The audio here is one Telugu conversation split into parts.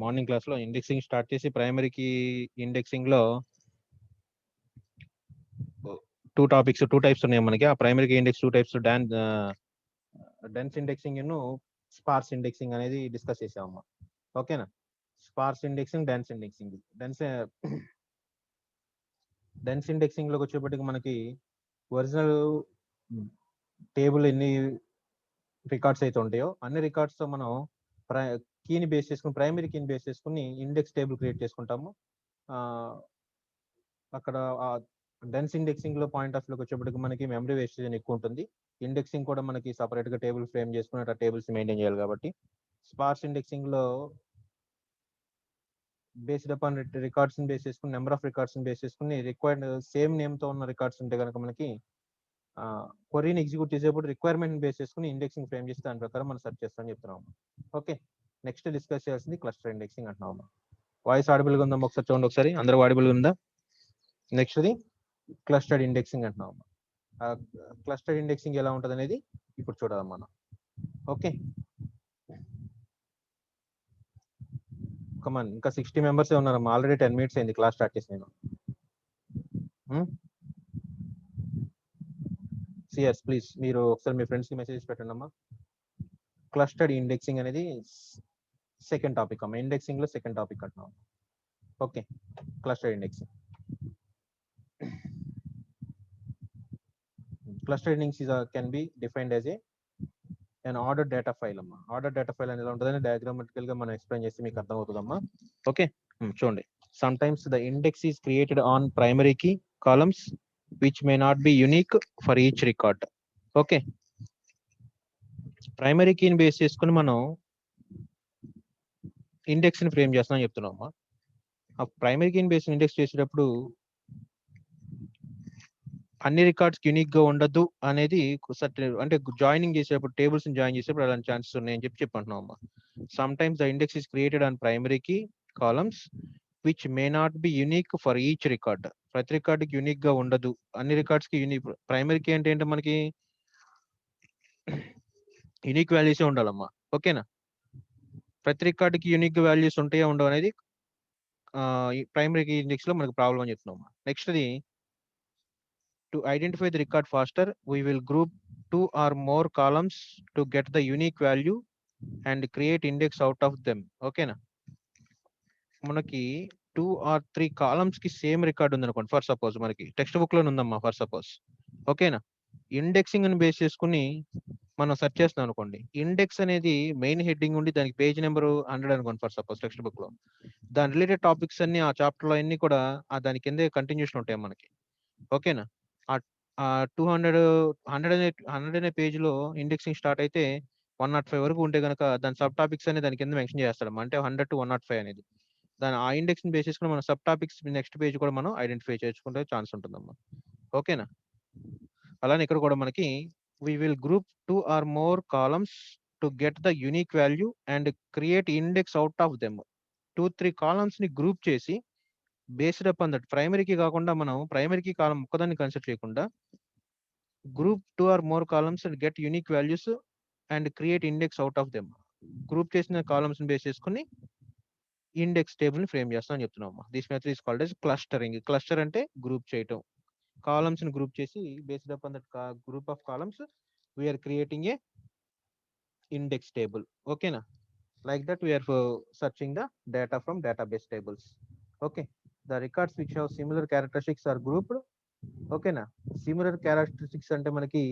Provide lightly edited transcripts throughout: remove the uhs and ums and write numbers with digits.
మార్నింగ్ క్లాస్లో ఇండెక్సింగ్ స్టార్ట్ చేసి ప్రైమరీకి ఇండెక్సింగ్లో టూ టైప్స్ ఉన్నాయి మనకి. ఆ ప్రైమరీకి index 2 types, dense indexing sparse indexing అనేది డిస్కస్ చేసామమ్మా. ఓకేనా? Sparse indexing, dense indexing. Dense ఇండెక్సింగ్లోకి వచ్చేప్పటికి మనకి ఒరిజినల్ టేబుల్ ఎన్ని రికార్డ్స్ అయితే ఉంటాయో అన్ని రికార్డ్స్తో మనం కీని బేస్ చేసుకుని, ప్రైమరీ కీని బేస్ చేసుకుని ఇండెక్స్ టేబుల్ క్రియేట్ చేసుకుంటాము. అక్కడ డెన్స్ ఇండెక్సింగ్ లో పాయింట్ ఆఫ్ వ్యూకి వచ్చేప్పటికి మనకి మెమరీ వేస్టేజ్ ఎక్కువ ఉంటుంది. ఇండెక్సింగ్ కూడా మనకి సపరేట్ గా టేబుల్ ఫ్రేమ్ చేసుకుని ఆ టేబుల్స్ మెయింటైన్ చేయాలి కాబట్టి, స్పార్స్ ఇండెక్సింగ్ లో బేస్డ్ అపాన్ రికార్డ్స్ బేస్ చేసుకుని, నెంబర్ ఆఫ్ రికార్డ్స్ బేస్ చేసుకుని, రిక్వైర్డ్ సేమ్ నేమ్ తో ఉన్న రికార్డ్స్ ఉంటే కనుక మనకి క్వరీని ఎగ్జిక్యూట్ చేసేప్పుడు రిక్వైర్మెంట్ బేస్ చేసుకుని ఇండెక్సింగ్ ఫ్రేమ్ చేస్తే దాని ప్రకారం మనం సెర్చ్ చేస్తామని చెప్తున్నాం. ఓకే, నెక్స్ట్ డిస్కస్ చేయాల్సింది క్లస్టర్ ఇండెక్సింగ్ అంటున్నాం. వాయిస్ ఆడిబుల్ గా ఉందా? ఒకసారి చూడండి ఒకసారి, అందరూ ఆడిబుల్ గా ఉందా? నెక్స్ట్ ది క్లస్టర్డ్ ఇండెక్సింగ్ అంటున్నాం. క్లస్టర్డ్ ఇండెక్సింగ్ ఎలా ఉంటుంది అనేది ఇప్పుడు చూడాలి మనం. ఓకే, కమాన్, ఇంకా 60 మెంబర్సే ఉన్నారమ్మా. ఆల్రెడీ 10 minutes అయింది క్లాస్ స్టార్ట్ చేసి. నేను సిఎస్ ప్లీజ్ మీరు ఒకసారి మీ ఫ్రెండ్స్కి మెసేజ్ పెట్టండి అమ్మా. క్లస్టర్డ్ ఇండెక్సింగ్ అనేది సెకండ్ టాపిక్ అమ్మా. ఇండెక్సింగ్ లో సెకండ్ టాపిక్ అంటున్నాం. Okay, clustered indexing. Clustered indexing can be defined as an ordered data file అమ్మా. ఆర్డర్ డేటా ఫైల్ అనేది ఉంటుందని డయాగ్రామటికల్ గా మనం ఎక్స్ప్లెయిన్ చేస్తే మీకు అర్థమవుతుందమ్మా. ఓకే, చూడండి. Some times the index is created on primary key columns which may not be unique for each record. Okay, primary కీని బేస్ చేసుకుని మనం ఇండెక్స్ ని ఫ్రేమ్ చేస్తామని చెప్తున్నామమ్మా. ఆ ప్రైమరీ కీని బేస్ ఇండెక్స్ చేసేటప్పుడు అన్ని రికార్డ్స్ యూనిక్ గా ఉండదు అనేది అంటే జాయినింగ్ చేసేటప్పుడు, టేబుల్స్ జాయిన్ చేసేటప్పుడు అలాంటి ఛాన్సెస్ ఉన్నాయని చెప్పంటున్నాం. Some times the index is created on primary key columns which may not be unique for each record. ప్రతి రికార్డుకి యూనిక్ గా ఉండదు, అన్ని రికార్డ్స్ కి యూనిక్. ప్రైమరీ కీ అంటే ఏంటో మనకి యూనిక్ వాల్యూసే ఉండాలమ్మా. ఓకేనా? ప్రతి రికార్డుకి యూనిక్ వాల్యూస్ ఉంటాయో ఉండవు అనేది ప్రైమరీ కీ ఇండెక్స్ లో మనకు ప్రాబ్లం అని చెప్తున్నాం. Next the to identify the record faster, we will group 2 or more columns to get the unique value and create index out of them. ఓకేనా? మనకి 2 or 3 కాలమ్స్ కి సేమ్ రికార్డ్ ఉంది అనుకోండి. ఫర్ సపోజ్ మనకి టెక్స్ట్ బుక్ లో ఉందమ్మా ఫర్ సపోజ్. ఓకేనా? ఇండెక్సింగ్ ని బేస్ చేసుకుని మనం సెర్చ్ చేస్తున్నాం అనుకోండి. ఇండెక్స్ అనేది మెయిన్ హెడ్డింగ్ ఉండి దానికి పేజ్ నెంబర్ 100 అనుకోండి ఫర్ సపోజ్ టెక్స్ట్ బుక్ లో. దాని రిలేటెడ్ టాపిక్స్ అన్ని ఆ చాప్టర్ లో అన్ని కూడా దాని కిందే కంటిన్యూషన్ ఉంటాయి మనకి. ఓకేనా? 100 అనే పేజ్ లో ఇండెక్సింగ్ స్టార్ట్ అయితే 105 వరకు ఉంటే కనుక దాని సబ్ టాపిక్స్ అనేది దాని కింద మెన్షన్ చేస్తాడు. అంటే 100 to 105 అనేది దాని ఆ ఇండెక్స్ ని బేస్ చేసుకుని మన సబ్ టాపిక్స్ నెక్స్ట్ పేజ్ కూడా మనం ఐడెంటిఫై చేసుకుంటే ఛాన్స్ ఉంటుందమ్మా. ఓకేనా? అలానే ఇక్కడ కూడా మనకి we will group 2 or more columns to get the unique value and create index out of them. 2-3 columns ని గ్రూప్ చేసి బేస్డ్ అప్ ఆన్ దట్, ప్రైమరీకి కాకుండా మనం ప్రైమరీకి కాలం ఒక్కదాన్ని కన్సిడర్ చేయకుండా group 2 or more columns and get unique values and create index out of them. Group చేసిన కాలమ్స్ ని బేస్ చేసుకుని ఇండెక్స్ టేబుల్ ని ఫ్రేమ్ చేస్తాం అని చెప్తున్నాం. This method is called as clustering. Cluster అంటే గ్రూప్ చేయటం. కాలమ్స్ ని గ్రూప్ చేసి based up on that group of columns we're creating a index table. ఓకేనా? Like that we're searching the data from database tables. Okay, the records which have similar characteristics are grouped. ఓకేనా? సిమిలర్ క్యారెక్టరిస్టిక్స్ అంటే మనకి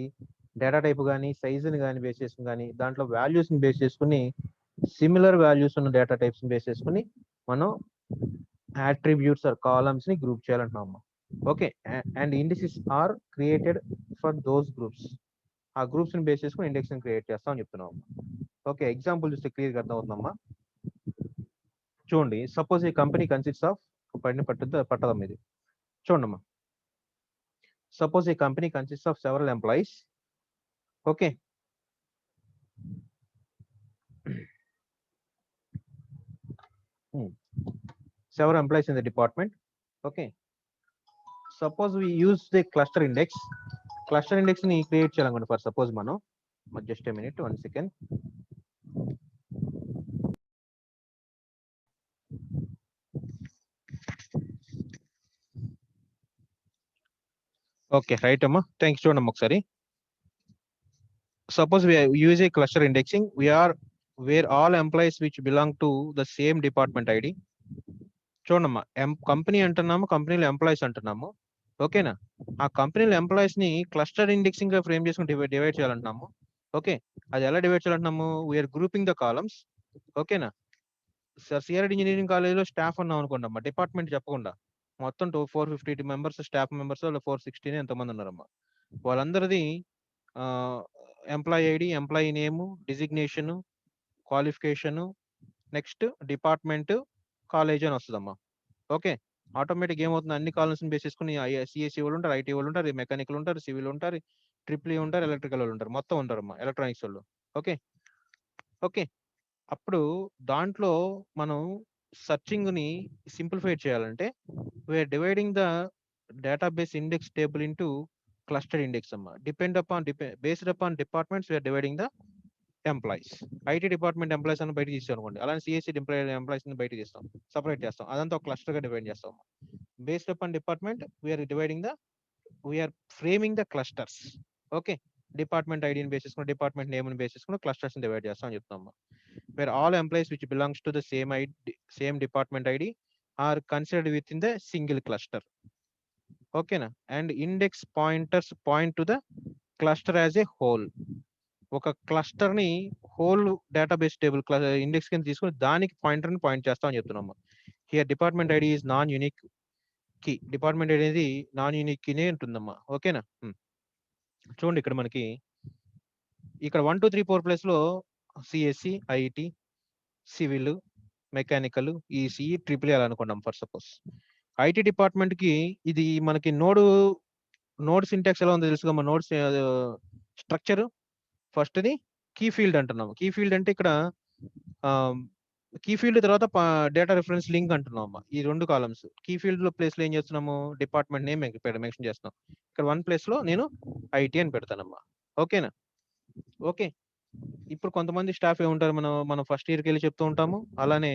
డేటా టైప్ కానీ సైజుని కానీ బేస్ చేసుకుని కానీ దాంట్లో వాల్యూస్ని బేస్ చేసుకుని సిమిలర్ వాల్యూస్ ఉన్న డేటా టైప్స్ని బేస్ చేసుకుని మనం అట్రిబ్యూట్స్ ఆర్ కాలమ్స్ ని గ్రూప్ చేయాలంటున్నాము. Okay, and indices are created for those groups. ఆ గ్రూప్స్ ని బేస్ చేసుకుని ఇండెక్స్ ని క్రియేట్ చేస్తాం అని చెప్తున్నాము. ఓకే, ఎగ్జాంపుల్ చూస్తే క్లియర్గా అర్థమవుతుందమ్మా. చూడండి, సపోజ్ ఈ కంపెనీ కన్సిస్ట్స్ ఆఫ్ పట్టదమ్మా ఇది. చూడమ్మా, suppose a company consists of several employees. Okay, several employees in the department. Okay, suppose we use the cluster index ni create cheyalanడి. For suppose mano just a minute, 1 second. Okay, right అమ్మా. థ్యాంక్స్. చూడమ్మా ఒకసారి. Suppose we use a cluster indexing, where all employees which belong to the same department ID. చూడమ్మా, కంపెనీ అంటున్నాము, కంపెనీలో ఎంప్లాయీస్ అంటున్నాము. ఓకేనా? ఆ కంపెనీలో ఎంప్లాయీస్ ని క్లస్టర్ ఇండెక్సింగ్ గా ఫ్రేమ్ చేసుకుని డివైడ్ చేయాలంటున్నాము. ఓకే, అది ఎలా డివైడ్ చేయాలంటున్నాము? We're grouping the columns. ఓకేనా? సార్, సిఆర్ఐడి ఇంజనీరింగ్ కాలేజ్లో స్టాఫ్ ఉన్నాం అనుకోండి అమ్మా, డిపార్ట్మెంట్ చెప్పకుండా మొత్తం 450 మెంబర్స్ స్టాఫ్ మెంబర్స్, 460 ఎంతమంది ఉన్నారమ్మా. వాళ్ళందరిది employee ID, employee name, designation, qualification, next department, college అని వస్తుందమ్మా. ఓకే, ఆటోమేటిక్ ఏమవుతుంది, అన్ని కాలమ్స్ బేస్ చేసుకుని సిఎస్సి వాళ్ళు ఉంటారు, ఐటీ వాళ్ళు ఉంటారు, మెకానికల్ ఉంటారు, సివిల్ ఉంటారు, ట్రిపుల్ ఉంటారు, ఎలక్ట్రికల్ వాళ్ళు ఉంటారు, మొత్తం ఉంటారమ్మా, ఎలక్ట్రానిక్స్ వాళ్ళు. ఓకే ఓకే అప్పుడు దాంట్లో మనం సర్చింగ్ ని సింప్లిఫై చేయాలంటే we're dividing the database index table into cluster index అమ్మా. Based upon departments we're dividing the employees. IT department employees అని బయట తీస్తాం అనుకోండి, అలానే సిఎస్సి ఎంప్లాయీస్ బయట తీస్తాం, సపరేట్ చేస్తాం, అదంతా ఒక క్లస్టర్ గా డివైడ్ చేస్తాం. Based upon department we are framing the clusters. Okay, department ఐడిని బేస్ చేసుకుని, డిపార్ట్మెంట్ నేమ్ బేస్ చేసుకుని క్లస్టర్స్ డివైడ్ చేస్తాం అని చెప్తాం. where all employees which belongs to the same department ID are considered within the single cluster. Okay na? And index pointers point to the cluster as a whole. ఒక క్లస్టర్ ని హోల్ డేటాబేస్ టేబుల్ ఇండెక్స్ కింద తీసుకుని దానికి పాయింటర్ ని పాయింట్ చేస్తామని చెప్తున్నాము. Here department ID is non unique key. Department ID అనేది నాన్ యూనిక్ కీనే ఉంటుందమ్మా. ఓకేనా? చూడండి, ఇక్కడ మనకి ఇక్కడ 1 2 3 4 ప్లేస్ లో CSC, IT, civil, mechanical, ECE, triple L అనుకున్నాం ఫర్ సపోజ్. ఐటీ డిపార్ట్మెంట్ కి ఇది మనకి నోడ్ సింటాక్స్ ఎలా ఉందో తెలుసుగా. మన nodes structure first the key field అంటున్నాం. కీ ఫీల్డ్ అంటే ఇక్కడ కీ ఫీల్డ్ తర్వాత డేటా రిఫరెన్స్ లింక్ అంటున్నాం అమ్మా. ఈ రెండు కాలమ్స్ కీ ఫీల్డ్ లో ప్లేస్ లో ఏం చేస్తున్నాము, డిపార్ట్మెంట్ నేమ్ మెన్షన్ చేస్తున్నాం. ఇక్కడ 1 ప్లేస్ లో నేను ఐటీ అని పెడతానమ్మా. ఓకేనా? ఓకే, ఇప్పుడు కొంతమంది స్టాఫ్ ఏముంటారు, మనం ఫస్ట్ ఇయర్కి వెళ్ళి చెప్తూ ఉంటాము, అలానే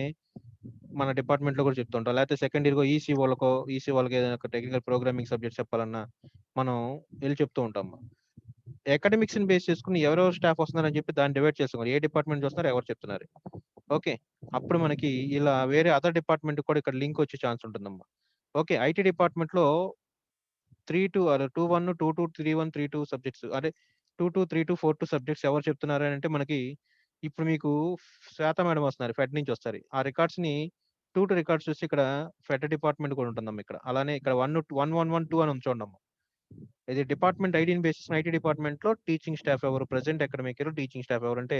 మన డిపార్ట్మెంట్ లో కూడా చెప్తూ ఉంటాం. లేకపోతే సెకండ్ ఇయర్ ఈసీ వాళ్ళకి ఏదైనా టెక్నికల్ ప్రోగ్రామింగ్ సబ్జెక్ట్ చెప్పాలన్నా మనం వెళ్ళి చెప్తూ ఉంటాం. అకాడమిక్స్ ని బేస్ చేసుకుని ఎవరెవరు స్టాఫ్ వస్తున్నారని చెప్పి దాన్ని డివైడ్ చేసుకోవాలి, ఏ డిపార్ట్మెంట్ వస్తున్నారు, ఎవరు చెప్తున్నారు. ఓకే, అప్పుడు మనకి ఇలా వేరే అదర్ డిపార్ట్మెంట్ కూడా ఇక్కడ లింక్ వచ్చే ఛాన్స్ ఉంటుందమ్మా. ఓకే, ఐటీ డిపార్ట్మెంట్ లో 21 22 31 32 సబ్జెక్ట్స్, అదే 22 32 42 సబ్జెక్ట్స్ ఎవరు చెప్తున్నారు అని అంటే మనకి ఇప్పుడు మీకు శ్వేత మేడం వస్తున్నారు, ఫెడ్ నుంచి వస్తారు. ఆ రికార్డ్స్ ని 2 రికార్డ్స్ చూసి ఇక్కడ ఫెడ్ డిపార్ట్మెంట్ కూడా ఉంటుందమ్మా. ఇక్కడ అలానే ఇక్కడ 1 1 1 2 అని చూడమ్మా. ఇది డిపార్ట్మెంట్ ఐడిని బేసిస్ ఐటీ డిపార్ట్మెంట్ లో టీచింగ్ స్టాఫ్ ఎవరు, present academic year teaching staff ఎవరు అంటే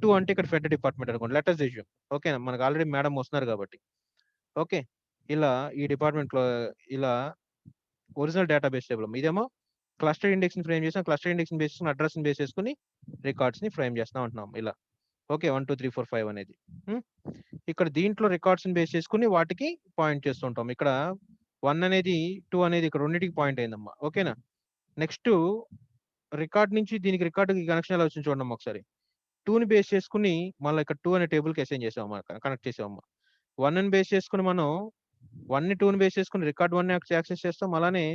2 అంటే ఇక్కడ ఫెడ్ డిపార్ట్మెంట్ అనుకోండి. Letters issue. ఓకే, మనకు ఆల్రెడీ మేడం వస్తున్నారు కాబట్టి. ఓకే, ఇలా ఈ డిపార్ట్మెంట్ లో ఇలా ఒరిజినల్ డేటాబేస్ టేబుల్. ఇదేమో క్లస్టర్ ఇండెక్స్ ని ఫ్రేమ్ చేసాం. క్లస్టర్ ఇండెక్స్ ని బేస్ చేసుకుని అడ్రస్ ని బేస్ చేసుకుని రికార్డ్స్ ని ఫ్రేమ్ చేస్తాం అంటున్నాం ఇలా. ఓకే, 1 2 3 4 5 అనేది ఇక్కడ దీంట్లో రికార్డ్స్ ని బేస్ చేసుకుని వాటికి పాయింట్ చేస్తుంటాం. ఇక్కడ 1 అనేది 2 అనేది ఇక్కడ రెండింటికి పాయింట్ అయిందమ్మా. ఓకేనా? నెక్స్ట్ రికార్డ్ నుంచి దీనికి రికార్డుకి కనెక్షన్ ఎలా వచ్చింది చూడండి ఒకసారి. 2 ని బేస్ చేసుకుని మళ్ళీ ఇక్కడ 2 అనే టేబుల్ కి అసైన్ చేసామమ్మా, కనెక్ట్ చేసామమ్మా. 1 ని బేస్ చేసుకుని మనం 1 ని 2 ని బేస్ చేసుకుని రికార్డ్ 1 యాక్సెస్ చేస్తాం. అలానే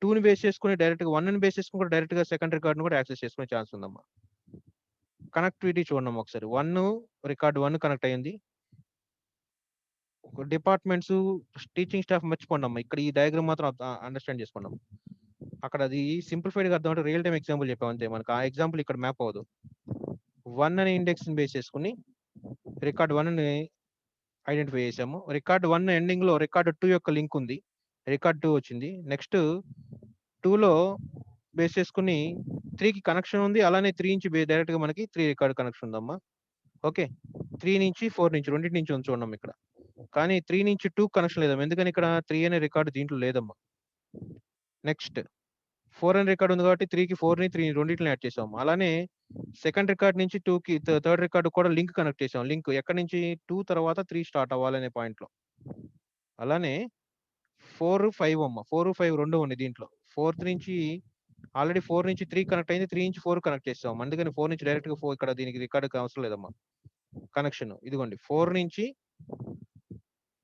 2 ని బేస్ చేసుకుని డైరెక్ట్ గా 1 ని బేస్ చేసుకుని కూడా డైరెక్ట్ గా సెకండ్ రికార్డ్ ను కూడా యాక్సెస్ చేసుకునే ఛాన్స్ ఉందమ్మా. కనెక్టివిటీ చూడండి ఒకసారి. 1 రికార్డ్ 1 కనెక్ట్ అయ్యింది. డిపార్ట్మెంట్స్, టీచింగ్ స్టాఫ్ మర్చిపోండి అమ్మా. ఇక్కడ ఈ డయాగ్రామ్ మాత్రం అండర్స్టాండ్ చేసుకున్నాం. అక్కడ అది సింప్లిఫైడ్ గా అర్థం అంటే రియల్ టైం ఎగ్జాంపుల్ చెప్పాం అంతే. మనకు ఆ ఎగ్జాంపుల్ ఇక్కడ మ్యాప్ అవ్వదు. 1 అనే ఇండెక్స్ ని బేస్ చేసుకుని రికార్డ్ 1 ని ఐడెంటిఫై చేసాము. రికార్డ్ 1 ఎండింగ్ లో రికార్డ్ 2 యొక్క లింక్ ఉంది, రికార్డ్ 2 వచ్చింది. నెక్స్ట్ 2 లో బేస్ చేసుకుని 3 కి కనెక్షన్ ఉంది. అలానే 3 నుంచి డైరెక్ట్ గా మనకి 3 రికార్డ్ కనెక్షన్ ఉందమ్మా. ఓకే, 3 నుంచి 4 నుంచి రెండింటి నుంచి ఉంది చూడమ్మా ఇక్కడ. కానీ 3 నుంచి 2 కనెక్షన్ లేదమ్మా, ఎందుకని ఇక్కడ 3 అనే రికార్డు దీంట్లో లేదమ్మా. నెక్స్ట్ 4 అనే రికార్డు ఉంది కాబట్టి 3 కి 4 ని 3 రెండింటిని యాడ్ చేసాం. అలానే సెకండ్ రికార్డ్ నుంచి 2 కి థర్డ్ రికార్డు కూడా లింక్ కనెక్ట్ చేసాం. లింక్ ఎక్కడి నుంచి 2 తర్వాత 3 స్టార్ట్ అవ్వాలనే పాయింట్ లో. అలానే 4 5 అమ్మ, 4 5 రెండు ఉన్నాయి దీంట్లో. 4 నుంచి ఆల్రెడీ 4 నుంచి 3 కనెక్ట్ అయింది, 3 నుంచి 4 కనెక్ట్ చేసాం. అందుకని 4 నుంచి డైరెక్ట్ గా 4 ఇక్కడ దీనికి రికార్డు అవసరం లేదమ్మా కనెక్షన్. ఇదిగోండి 4 నుంచి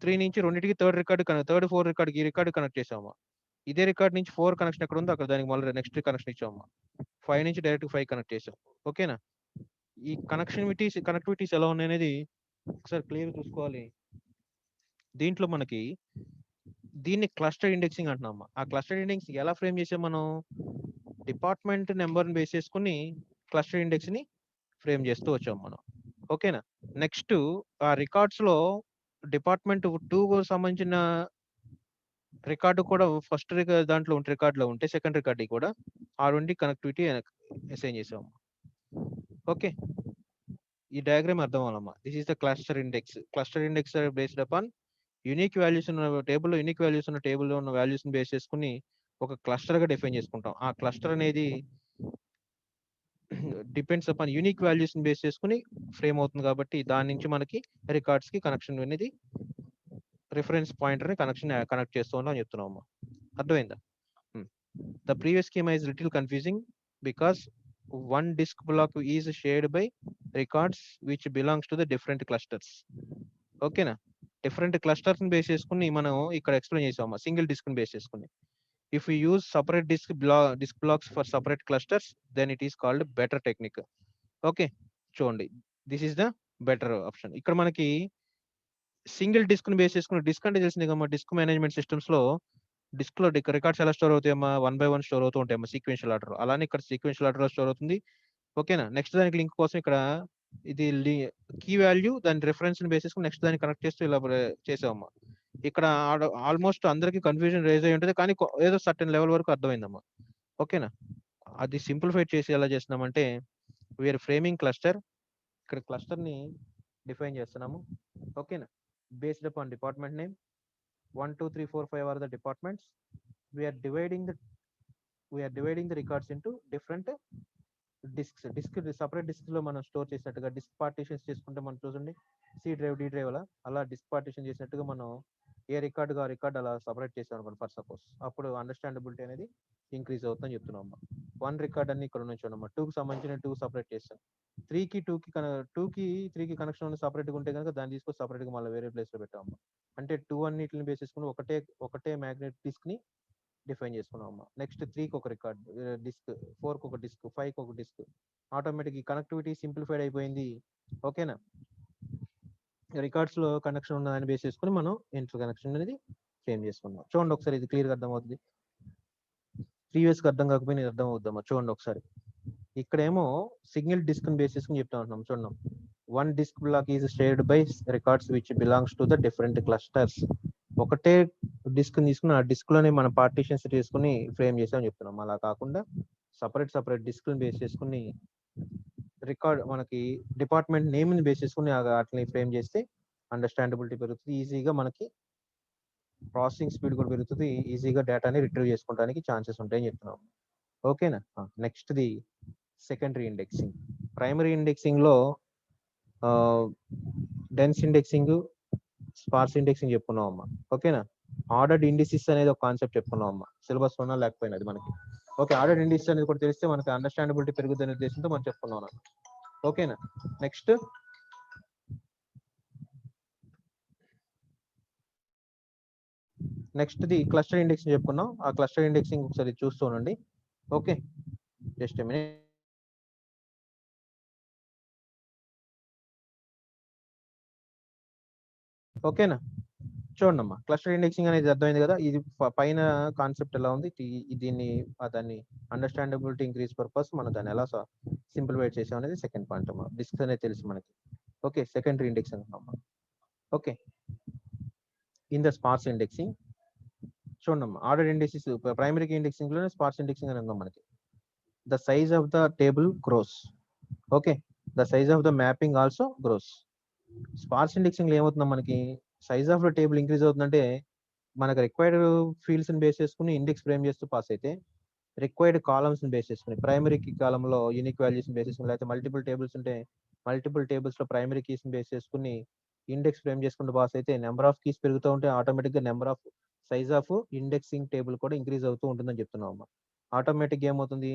3 నుంచి రెండింటికి థర్డ్ 4 రికార్డు ఈ రికార్డు కనెక్ట్ చేసాము. ఇదే రికార్డ్ నుంచి 4 కనెక్షన్ ఎక్కడ ఉందో అక్కడ దానికి మళ్ళీ నెక్స్ట్ కనెక్షన్ ఇచ్చామమ్మా. 5 నుంచి డైరెక్ట్ 5 కనెక్ట్ చేసాం. ఓకేనా? ఈ కనెక్టివిటీస్ ఎలా ఉన్నాయనేది ఒకసారి క్లియర్ చూసుకోవాలి. దీంట్లో మనకి దీన్ని క్లస్టర్ ఇండెక్సింగ్ అంటున్నామా. ఆ క్లస్టర్ ఇండెక్సింగ్ ఎలా ఫ్రేమ్ చేసాం మనం? డిపార్ట్మెంట్ నెంబర్ని బేస్ చేసుకుని క్లస్టర్ ఇండెక్స్ ని ఫ్రేమ్ చేస్తూ వచ్చాం మనం. ఓకేనా? నెక్స్ట్ ఆ రికార్డ్స్ లో డిపార్ట్మెంట్ 2 సంబంధించిన రికార్డు కూడా ఫస్ట్ దాంట్లో ఉంటే రికార్డులో ఉంటే సెకండ్ రికార్డ్ కూడా ఆ రెండు కనెక్టివిటీ అసైన్ చేసాం. ఓకే, ఈ డయాగ్రామ్ అర్థం అవ్వాలమ్మా. This is the cluster index. Cluster index based upon unique values ఉన్న టేబుల్లో యూనిక్ వాల్యూస్ ఉన్న టేబుల్లో ఉన్న వాల్యూస్ ని బేస్ చేసుకుని ఒక క్లస్టర్ గా డిఫైన్ చేసుకుంటాం. ఆ క్లస్టర్ అనేది డిపెండ్స్ అపాన్ యూనిక్ వాల్యూస్ ని బేస్ చేసుకుని ఫ్రేమ్ అవుతుంది కాబట్టి దాని నుంచి మనకి రికార్డ్స్ కి కనెక్షన్ అనేది రిఫరెన్స్ పాయింటర్ ని కనెక్ట్ చేస్తూ ఉన్నాం చెప్తున్నాము. అర్థమైందా? The previous schema is little confusing because one disk block is shared by records which belongs to the different clusters. ఓకేనా? డిఫరెంట్ క్లస్టర్స్ ని బేస్ చేసుకుని మనం ఇక్కడ ఎక్స్ప్లెయిన్ చేసాము సింగిల్ డిస్క్ ని బేస్ చేసుకుని. If you use separate disk blocks for separate clusters then it is called better technique. Okay, చూడండి, this is the better option. ఇక్కడ మనకి సింగిల్ డిస్క్ ని బేస్ చేసుకుని, డిస్క్ అంటే తెలిసింది కమ్మా, డిస్క్ మేనేజ్మెంట్ సిస్టమ్స్ లో డిస్క్ లో రికార్డ్స్ ఎలా స్టోర్ అవుతాయమ్మా? 1 by 1 స్టోర్ అవుతూ ఉంటాయమ్మా సీక్వెన్షియల్ ఆర్డర్. అలానే ఇక్కడ సీక్వెన్షియల్ ఆర్డర్ లో స్టోర్ అవుతుంది. ఓకేనా? నెక్స్ట్ దానికి లింక్ కోసం ఇక్కడ ఇది కీ వాల్యూ దాని రిఫరెన్స్ ని బేస్ చేసుకుని నెక్స్ట్ దాన్ని కనెక్ట్ చేస్తూ ఇలా చేసామమ్మా. ఇక్కడ ఆల్మోస్ట్ అందరికి కన్ఫ్యూజన్ రేజ్ అయి ఉంటుంది, కానీ ఏదో సర్టెన్ లెవెల్ వరకు అర్థమైందమ్మా. ఓకేనా? అది సింప్లిఫైడ్ చేసి ఎలా చేస్తున్నామంటే వీఆర్ ఫ్రేమింగ్ క్లస్టర్. ఇక్కడ క్లస్టర్ ని డిఫైన్ చేస్తున్నాము. ఓకేనా? Based upon department name 1 2 3 4 5 are the departments. We are dividing the records into different disk separate disk లో మనం స్టోర్ చేసినట్టుగా డిస్క్ పార్టీషన్స్ చేసుకుంటే మనం చూడండి సి డ్రైవ్ డి డ్రైవ్ అలా డిస్క్ పార్టీషన్ చేసినట్టుగా మనం ఏ రికార్డ్ ఆ రికార్డ్ అలా సపరేట్ చేసాం అనుకోండి ఫర్ సపోజ్. అప్పుడు అండర్స్టాండబిలిటీ అనేది ఇంక్రీజ్ అవుతుందని చెప్తున్నాం. 1 రికార్డ్ అన్ని ఇక్కడ నుంచి ఉన్నాం. 2 కి సంబంధించిన 2 సపరేట్ చేస్తాం. 3 కి 3 కి కనెక్షన్ సపరేట్ గా ఉంటే కనుక దాన్ని తీసుకొని సపరేట్ గా మళ్ళీ వేరే ప్లేస్ లో పెట్టాము. అంటే 2 అన్నిటిని బేస్ చేసుకుని ఒకటే మ్యాగ్నెట్ డిస్క్ ని డిఫైన్ చేసుకున్నాం. నెక్స్ట్ 3 కి ఒక రికార్డ్ డిస్క్, 4 కి ఒక డిస్క్, 5 కి ఒక డిస్క్. ఆటోమేటిక్ ఈ కనెక్టివిటీ సింప్లిఫైడ్ అయిపోయింది. ఓకేనా? రికార్డ్స్ లో కనెక్షన్ ఉన్నదాన్ని బేస్ చేసుకుని మనం ఇంటర్ కనెక్షన్ అనేది ఫ్రేమ్ చేసుకున్నాం. చూడండి ఒకసారి, ఇది క్లియర్ గా అర్థం అవుతుంది. ప్రీవియస్ గా అర్థం కాకపోయినా అర్థం అవుద్దామా? చూడండి ఒకసారి. ఇక్కడేమో సింగిల్ డిస్క్ ని బేస్ చేసుకుని చెప్తా ఉంటున్నాం. చూడండి, 1 disk block is shared by records which belongs to the different clusters. ఒకటే డిస్క్ తీసుకుని ఆ డిస్క్ లోనే మన పార్టీషన్స్ తీసుకుని ఫ్రేమ్ చేసామని చెప్తున్నాం. అలా కాకుండా సపరేట్ డిస్క్ ని బేస్ చేసుకుని రికార్డ్ మనకి డిపార్ట్మెంట్ నేమ్ ని బేస్ చేసుకుని వాటిని ఫ్రేమ్ చేస్తే అండర్స్టాండబిలిటీ పెరుగుతుంది, ఈజీగా మనకి ప్రాసెసింగ్ స్పీడ్ కూడా పెరుగుతుంది, ఈజీగా డేటాని రిట్రీవ్ చేసుకోవడానికి ఛాన్సెస్ ఉంటాయని చెప్తున్నాం. ఓకేనా? Next the secondary indexing. Primary indexing లో డెన్స్ ఇండెక్సింగ్, స్పార్స్ ఇండెక్సింగ్ చెప్పుకున్నాం అమ్మా. ఓకేనా? ఆర్డర్డ్ ఇండిసిస్ అనేది ఒక కాన్సెప్ట్ చెప్పుకున్నాం అమ్మా, సిలబస్ ఉన్నా లేకపోయినా అది మనకి. ఓకే, ఆర్డర్డ్ ఇండిసిస్ అనేది కూడా తెలిస్తే మనకి అండర్స్టాండబిలిటీ పెరుగుతుందనే ఉద్దేశంతో మనం చెప్పుకున్నాం. ఓకేనా? నెక్స్ట్ ది క్లస్టర్ ఇండెక్సింగ్ చెప్పుకున్నాం. ఆ క్లస్టర్ ఇండెక్సింగ్ ఒకసారి చూస్తూ ఉండండి. Okay, just minute. ఓకేనా? చూడండి అమ్మా, క్లస్టర్ ఇండెక్సింగ్ అనేది అర్థమైంది కదా. ఇది పైన కాన్సెప్ట్ ఎలా ఉంది, దీన్ని దాన్ని అండర్స్టాండబిలిటీ ఇంక్రీజ్ పర్పస్ మనం దాన్ని ఎలా సింప్లిఫై చేసాం అనేది సెకండ్ పాయింట్ అమ్మా. డిస్క్ అనేది తెలుసు మనకి. ఓకే, సెకండరీ ఇండెక్సింగ్ అమ్మా. Okay, in the sparse indexing చూడండి అమ్మా, ఆర్డర్ ఇండెక్సిస్ ప్రైమరీ ఇండెక్సింగ్ లోనే స్పార్స్ ఇండెక్సింగ్ అనేది ఉందాం మనకి. The size of the table gross. Okay, the size of the mapping also gross. Sparse indexing లో ఏమవుతుందా మనకి, size of the table increase అవుతుందంటే మనకు రిక్వైర్డ్ ఫీల్డ్స్ ని బేస్ చేసుకుని ఇండెక్స్ ఫ్రేమ్ చేస్తూ పాస్ అయితే, రిక్వైర్డ్ కాలమ్స్ ని బేస్ చేసుకుని ప్రైమరీ కీ కాలమ్ లో యూనిక్ వాల్యూస్ ని బేస్ చేసుకుని, లేకపోతే మల్టిపుల్ టేబుల్స్ ఉంటే మల్టిపుల్ టేబుల్స్ లో ప్రైమరీ కీస్ ని బేస్ చేసుకుని ఇండెక్స్ ఫ్రేమ్ చేసుకుంటూ పాస్ అయితే నెంబర్ ఆఫ్ కీస్ పెరుగుతూ ఉంటే ఆటోమేటిక్ గా number of size of indexing table కూడా ఇంక్రీజ్ అవుతూ ఉంటుందని చెప్తున్నాం. ఆటోమేటిక్ ఏమవుతుంది,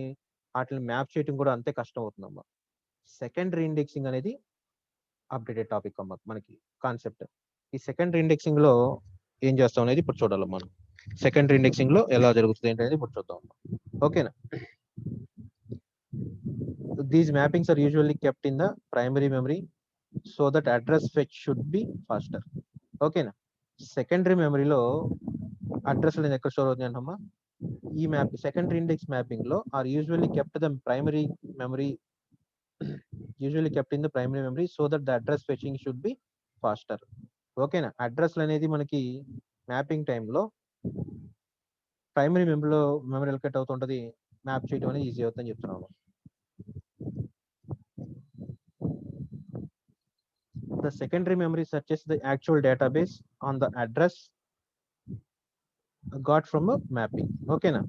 వాటిని మ్యాప్ చేయడం కూడా అంతే కష్టం అవుతుందమ్మా. సెకండరీ ఇండెక్సింగ్ అనేది అప్డేటెడ్ టాపిక్ అమ్మా మనకి కాన్సెప్ట్. ఈ సెకండరీ ఇండెక్సింగ్ లో ఏం చేస్తాం అనేది ఇప్పుడు చూడాలి మనం. సెకండరీ ఇండెక్సింగ్ లో ఎలా జరుగుతుంది ఏంటనేది ఇప్పుడు చూద్దాం. ఓకేనా. These mappings are usually kept in the primary memory so that address fetch should be faster. ఓకేనా. సెకండరీ మెమరీలో అడ్రస్ అనేది ఎక్కడ స్టోర్ అవుతుంది అంటమ్మా, ఈ మ్యాప్ సెకండరీ ఇండెక్స్ మ్యాపింగ్ లో are usually kept the primary memory usually kept in the primary memory so that the address fetching should be faster. ఓకేనా. అడ్రస్ అనేది మనకి మ్యాపింగ్ టైంలో ప్రైమరీ మెమరీలో మెమరీ ఎలకేట్ అవుతుంటది, మ్యాప్ చేయడం అనేది ఈజీ అవుతుందని చెప్తున్నాము. The secondary memory searches the actual database on the address got from a mapping. ఓకేనా.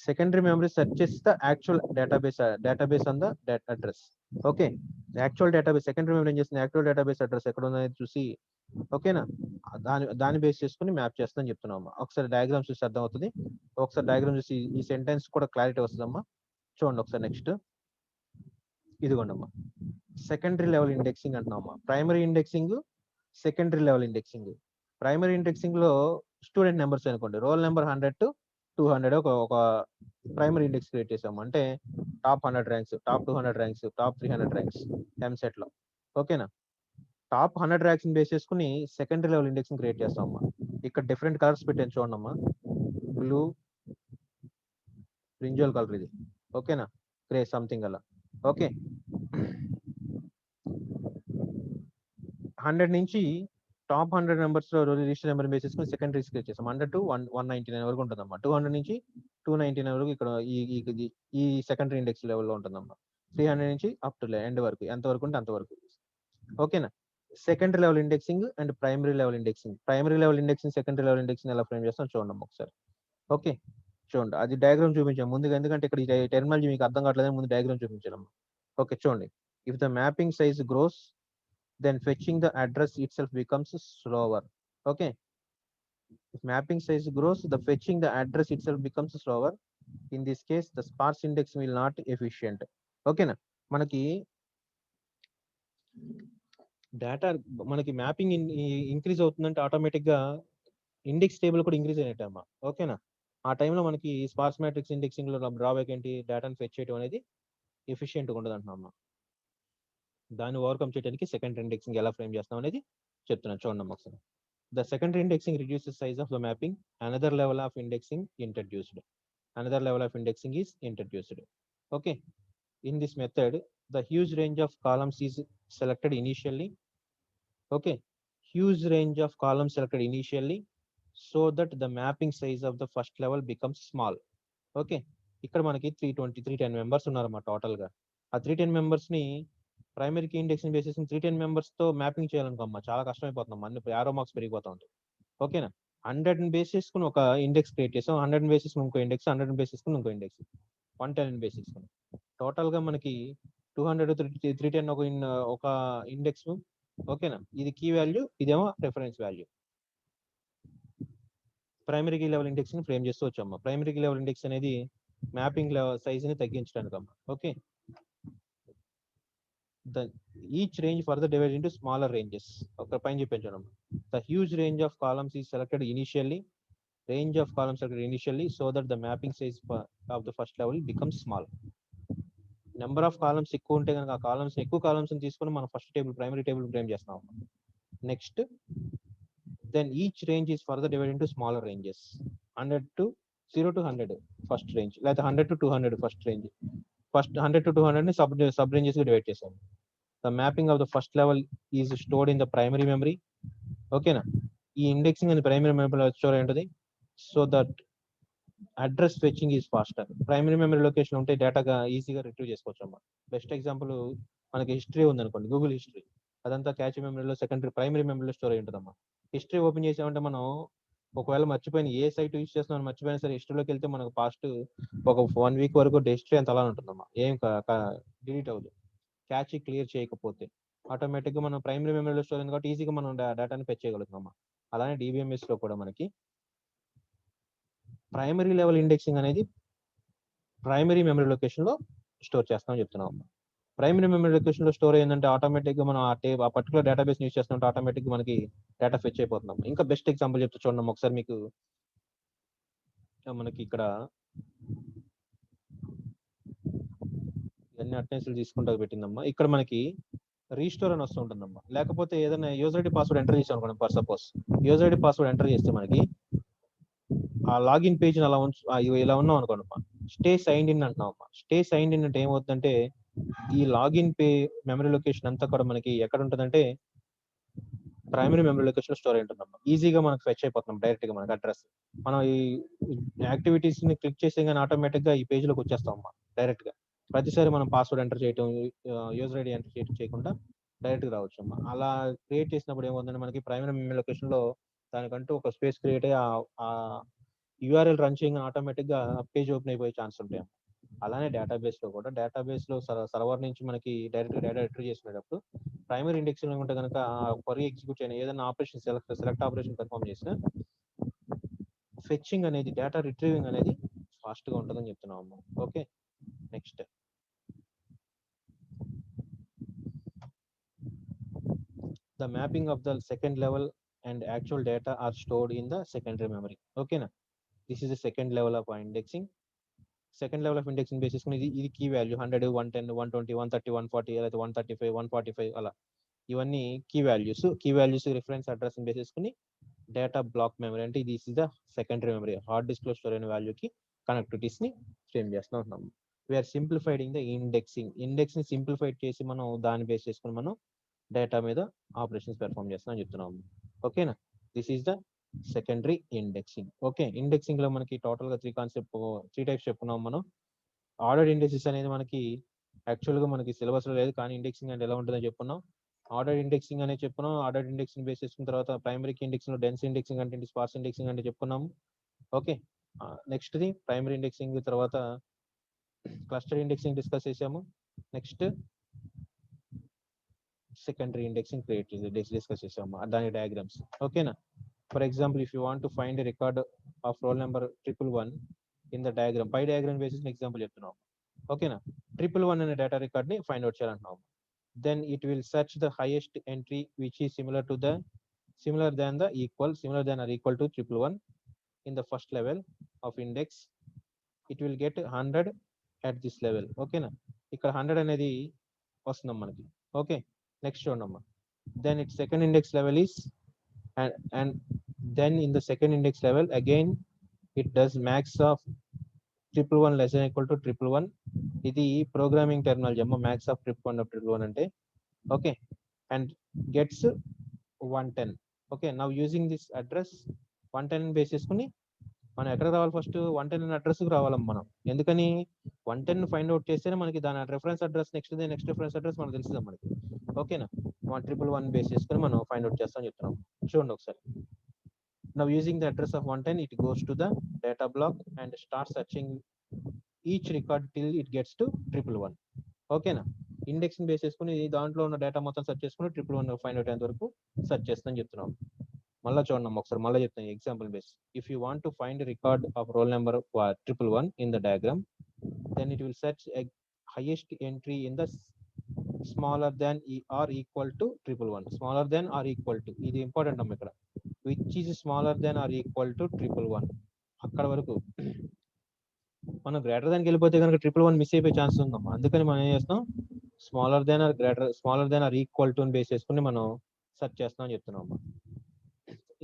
Secondary memory searches the actual database on the address. Okay. Actual database secondary memory ఏం చేస్తుంది, యాక్చువల్ డేటాబేస్ అడ్రస్ ఎక్కడ ఉందనేది చూసి, ఓకేనా, దాన్ని బేస్ చేసుకుని మ్యాప్ చేస్తుందని చెప్తున్నామమ్మా. ఒకసారి డయాగ్రామ్స్ చూసి అర్థం అవుతుంది. ఒకసారి డయాగ్రామ్ చూసి ఈ సెంటెన్స్ కూడా క్లారిటీ వస్తుందమ్మా. చూడండి ఒకసారి నెక్స్ట్. ఇదిగోండమ్మా, సెకండరీ లెవెల్ ఇండెక్సింగ్ అంటున్నామమ్మా. Primary indexing, secondary level indexing. Primary indexing లో స్టూడెంట్ నెంబర్స్ అనుకోండి, రోల్ నెంబర్ 100 to 200 ఒక ప్రైమరీ ఇండెక్స్ క్రియేట్ చేసాము. అంటే top 100 ranks, top 200 ranks, top 300 ranks EAMCET లో. ఓకేనా. టాప్ 100 ర్యాంక్స్ బేస్ చేసుకుని సెకండరీ లెవెల్ ఇండెక్స్ క్రియేట్ చేస్తామమ్మా. ఇక్కడ డిఫరెంట్ కలర్స్ పెట్టాను చూడమ్మా, బ్లూ, బ్రింజల్ కలర్ ఇది. ఓకేనా. గ్రే సంథింగ్ అలా. ఓకే. 100 నుంచి టాప్ 100 మెంబర్స్ లో రిజిస్టర్ నెంబర్ బేస్ చేసుకుని సెకండరీ క్రియేట్ చేస్తాం. 100 to 199 వరకు ఉంటుందమ్మా. 200 నుంచి 299 వరకు ఇక్కడ ఈ సెకండరీ ఇండెక్స్ లెవెల్లో ఉంటుందమ్మా. 300 నుంచి అప్ టు ఎండ్ వరకు, ఎంత వరకు ఉంటే అంతవరకు. ఓకేనా. Secondary level indexing and primary level indexing. Primary level indexing, secondary level indexing ఎలా ఫ్రేమ్ చేస్తాం చూడండి ఒకసారి. ఓకే. చూడండి, అది డయాగ్రామ్ చూపించాం ముందుగా, ఎందుకంటే ఇక్కడ ఈ టెర్మినాలజీ మీకు అర్థం కావట్లేదు, ముందు డయాగ్రామ్ చూపించాము. ఓకే చూడండి. If the mapping size gross, then fetching the address itself becomes slower. Okay. If mapping size grows, the fetching the address itself becomes slower. In this case, the sparse index will not efficient. Okay na. మనకి డేటా మనకి మ్యాపింగ్ ఇంక్రీజ్ అవుతుందంటే ఆటోమేటిక్ గా ఇండెక్స్ టేబుల్ కూడా ఇంక్రీజ్ అయినట్టమ్మా. ఓకేనా. ఆ టైంలో మనకి స్పార్స్ మ్యాట్రిక్స్ ఇండెక్సింగ్ లో డ్రాబ్యాక్ ఏంటి, డేటాను ఫెచ్ చేయడం అనేది ఎఫిషియెంట్గా ఉండదు అంటున్నామా. దాన్ని ఓవర్కమ్ చేయడానికి సెకండరీ ఇండెక్సింగ్ ఎలా ఫ్రేమ్ చేస్తాం అనేది చెప్తున్నాను చూడండి ఒకసారి. The secondary indexing reduces size of the mapping. Another level of indexing introduced. Another level of indexing is introduced. Okay. In this method, the huge range of columns is selected initially. Okay. Huge range of columns selected initially so that the mapping size of the first level becomes small. Okay. ఇక్కడ మనకి 310 మెంబర్స్ ఉన్నారమ్మా టోటల్ గా. ఆ 310 మెంబర్స్ ని primary key indexing basis 310 members తో మ్యాపింగ్ చేయాలనుకోమ్మా, చాలా కష్టమైపోతున్నాం, అన్ని యారో మార్క్స్ పెరిగిపోతా ఉంటాయి. ఓకేనా. 100 బేస్ చేసుకుని ఒక ఇండెక్స్ క్రియేట్ చేసాం, 100 బేస్ చేసుకుని ఇంకో ఇండెక్స్, 100 బేస్ చేసుకుని ఇంకో ఇండెక్స్, 110 బేస్ చేసుకుని టోటల్ గా మనకి 200 310 ఒక ఇండెక్స్. ఓకేనా. ఇది కీ వాల్యూ, ఇదేమో reference value. Primary key level index ని ఫ్రేమ్ చేస్తూ వచ్చామ్మా. ప్రైమరీ కీ లెవెల్ ఇండెక్స్ అనేది మ్యాపింగ్ సైజ్ ని తగ్గించడానికి అమ్మా. Okay. The each range further divided into smaller ranges. ఒక పైన చెప్పాను. The huge range of columns is selected initially. Range of columns selected initially so that the mapping size of the first level becomes small. Number of columns ఎక్కువ ఉంటే కనుక ఆ కాలమ్స్ ఎక్కువ కాలమ్స్ తీసుకొని మనం first table primary table frame చేస్తాం. Next then each range is further divided into smaller ranges. 0 to 100 first range, లేదా 100 to 200 first range. First 100 to 200 ని సబ్ రేంజెస్ గా డివైడ్ చేసాం. The mapping of the first level is stored in the primary memory. ఓకేనా. ఈ ఇండెక్సింగ్ అని ప్రైమరీ మెమరీలో స్టోర్ అయి ఉంటుంది. So that address fetching is faster. Primary memory location ఉంటే డేటాగా ఈజీగా రిట్రీవ్ చేసుకోవచ్చు అమ్మా. బెస్ట్ ఎగ్జాంపుల్ మనకి హిస్టరీ ఉందనుకోండి, గూగుల్ హిస్టరీ, అదంతా క్యాచ్ మెమరీలో సెకండరీ ప్రైమరీ మెమరీలో స్టోర్ అయి ఉంటుందమ్మా. హిస్టరీ ఓపెన్ చేసామంటే మనం ఒకవేళ మర్చిపోయిన ఏ సైట్ యూజ్ చేస్తున్నాం మర్చిపోయినా సరే, హిస్టరీలోకి వెళ్తే మనకు పాస్ట్ ఒక 1 వీక్ వరకు హిస్టరీ అంత అలా ఉంటుందమ్మా, ఏం డిలీట్ అవ్వదు. క్యాచ్ క్లియర్ చేయకపోతే ఆటోమేటిక్ గా మనం ప్రైమరీ మెమరీలో స్టోర్ అయింది కాబట్టి ఈజీగా మనం డేటాని ఫెచ్ చేయగలుగుతాం. అలానే డిబిఎంఎస్ లో కూడా మనకి ప్రైమరీ లెవెల్ ఇండెక్సింగ్ అనేది ప్రైమరీ మెమరీ లొకేషన్ లో స్టోర్ చేస్తామని చెప్తున్నాం. ప్రైమరీ మెమరీ లొకేషన్ లో స్టోర్ అయిందంటే ఆటోమేటిక్ గా మనం ఆ పర్టికులర్ డేటాబేస్ యూజ్ చేస్తుంటే ఆటోమేటిక్ గా మనకి డేటా ఫెచ్ అయిపోతున్నాం. ఇంకా బెస్ట్ ఎగ్జాంపుల్ చెప్తే చూడండి ఒకసారి మీకు. మనకి ఇక్కడ ఇవన్నీ అటెండెన్స్లు తీసుకుంటా పెట్టిందమ్మా. ఇక్కడ మనకి రీస్టోర్ అని వస్తూ ఉంటుందమ్మా. లేకపోతే ఏదైనా యూజర్ ఐడి పాస్వర్డ్ ఎంటర్ చేసాం అనుకోండి, for suppose user ID password enter చేస్తే మనకి ఆ లాగిన్ పేజ్ అలా ఇలా ఉన్నాం అనుకోండి అమ్మా, స్టే సైన్డ్ ఇన్ అంటున్నాం అమ్మా. స్టే సైన్డ్ ఇన్ అంటే ఏమవుతుందంటే ఈ లాగిన్ మెమరీ లొకేషన్ అంతా కూడా మనకి ఎక్కడ ఉంటుందంటే ప్రైమరీ మెమరీ లొకేషన్ స్టోర్ అయి ఉంటుందమ్మా. ఈజీగా మనకు ఫెచ్ అయిపోతున్నాం డైరెక్ట్ గా మనకి అడ్రస్. మనం ఈ యాక్టివిటీస్ ని క్లిక్ చేసే కానీ ఆటోమేటిక్ గా ఈ పేజ్ లోకి వచ్చేస్తాం అమ్మా డైరెక్ట్ గా. ప్రతిసారి మనం పాస్వర్డ్ ఎంటర్ చేయటం, యూజర్ ఐడి ఎంటర్ చేయటం చేయకుండా డైరెక్ట్ గా రావచ్చు అమ్మా. అలా క్రియేట్ చేసినప్పుడు ఏమవుతుందంటే మనకి ప్రైమరీ మెమరీ లొకేషన్ లో దానికంటూ ఒక స్పేస్ క్రియేట్ అయ్యి ఆ యూఆర్ఎల్ రన్ చేయగా ఆటోమేటిక్ గా పేజ్ ఓపెన్ అయిపోయే ఛాన్స్ ఉంటాయి. అలానే డేటాబేస్ లో కూడా, డేటాబేస్ లో సర్వర్ నుంచి మనకి డైరెక్ట్ గా డేటా రిట్రీవ్ చేసుకునేటప్పుడు ప్రైమరీ ఇండెక్సింగ్ ఉంటే కనుక క్వరీ ఎగ్జిక్యూట్ చేయని ఏదైనా ఆపరేషన్ సెలెక్ట్ ఆపరేషన్ పెర్ఫామ్ చేసిన ఫెచ్చింగ్ అనేది, డేటా రిట్రీవింగ్ అనేది ఫాస్ట్ గా ఉంటుందని చెప్తున్నాము. Okay, next the mapping of the second level and actual data are stored in the secondary memory. Okay na, this is the second level of indexing. Second level of indexing basis ఇది key value 100 110 120 130 140 లేదా 135 145 అలా ఇవన్నీ key values reference address base చేసుకుని డేటా బ్లాక్ మెమరీ అంటే this is the secondary memory, hard disk లో స్టోర్ అయిన వాల్యూకి కనెక్టివిటీస్ ని ఫ్రేమ్ చేస్తూ ఉన్నాం. వీఆర్ సింప్లిఫైడింగ్ ద ఇండెక్స్ ని సింప్లిఫైడ్ చేసి మనం దాన్ని బేస్ చేసుకుని మనం డేటా మీద ఆపరేషన్స్ పెర్ఫామ్ చేస్తాం అని చెప్తున్నాము. ఓకేనా, this is the secondary indexing. Okay, indexing లో మనకి టోటల్ గా త్రీ టైప్స్ చెప్పుకున్నాం మనం. ఆర్డర్డ్ ఇండెక్సెస్ అనేది మనకి యాక్చువల్ గా మనకి సిలబస్ లో లేదు, కానీ ఇండెక్సింగ్ అంటే ఎలా ఉంటుందని చెప్పుకున్నాం. ఆర్డర్డ్ ఇండెక్సింగ్ అనేది చెప్పుకున్నాం. ఆర్డర్డ్ ఇండెక్సింగ్ బేస్ చేసుకున్న తర్వాత ప్రైమరీ ఇండెక్సింగ్ లో డెన్స్ ఇండెక్సింగ్ అంటే స్పార్స్ ఇండెక్సింగ్ అంటే చెప్పుకున్నాము. Okay, next the primary indexing తర్వాత క్లస్టర్ ఇండెక్సింగ్ డిస్కస్ చేసాము. నెక్స్ట్ సెకండరీ ఇండెక్సింగ్ డిస్కస్ చేసాము, దాని డయాగ్రామ్స్. ఓకేనా, for example if you want to find record of roll number 111 in the diagram, పై డయాగ్రామ్ బేసిస్ ఎగ్జాంపుల్ చెప్తున్నాం. ఓకేనా, 111 అనే డేటా రికార్డ్ ని ఫైండ్ అవుట్ చేయాలంటున్నాం. Then it will search the highest entry which is similar than or equal to 111 in the first level of index. It will get 100 at this level. ఓకేనా, ఇక్కడ 100 అనేది వస్తున్నాం మనకి. ఓకే, నెక్స్ట్ చూడమ్మా. Then it second index level is and then in the second index level again it does max of 111 less than equal to 111. ఇది ప్రోగ్రామింగ్ టెర్మినాలజీ అమ్మ, max of 111 అంటే. Okay, and gets 110. Okay, now using this address 110 base చేసుకుని మనం ఎక్కడ రావాలి, ఫస్ట్ 110 అడ్రస్ కి రావాలి మనం. ఎందుకని 110 ఫైండ్ అవుట్ చేస్తేనే మనకి దాని reference address next reference address మనకు తెలుస్తుంది మనకి. ఓకేనా, 111 బేస్ చేసుకుని మనం ఫైండ్ అవుట్ చేస్తాం చెప్తున్నాం. చూడండి ఒకసారి. Now using the address of 110, it goes to the data block and starts searching each record till it gets to 111. ఓకేనా, ఇండెక్స్ బేస్ చేసుకుని దాంట్లో ఉన్న డేటా మొత్తం సెర్చ్ చేసుకుని 111 ఫైండ్ అవుట్ అయ్యేంత వరకు సెర్చ్ చేస్తాం చెప్తున్నాం. మళ్ళీ చూడండి ఒకసారి, మళ్ళీ చెప్తాను example base. If you want to find record of roll number 111 in the diagram, then it will search highest entry in the smaller than or equal to 111. smaller than or equal to, ఇది ఇంపార్టెంట్ అమ్మ ఇక్కడ. Which is smaller then or equal to 111. అక్కడ వరకు మనం గ్రేటర్ దానికి వెళ్ళిపోతే కనుక 111 మిస్ అయిపోయే ఛాన్స్ ఉందమ్మా. అందుకని మనం ఏం చేస్తాం, smaller then or equal to base చేసుకుని మనం సెర్చ్ చేస్తాం అని చెప్తున్నాం అమ్మా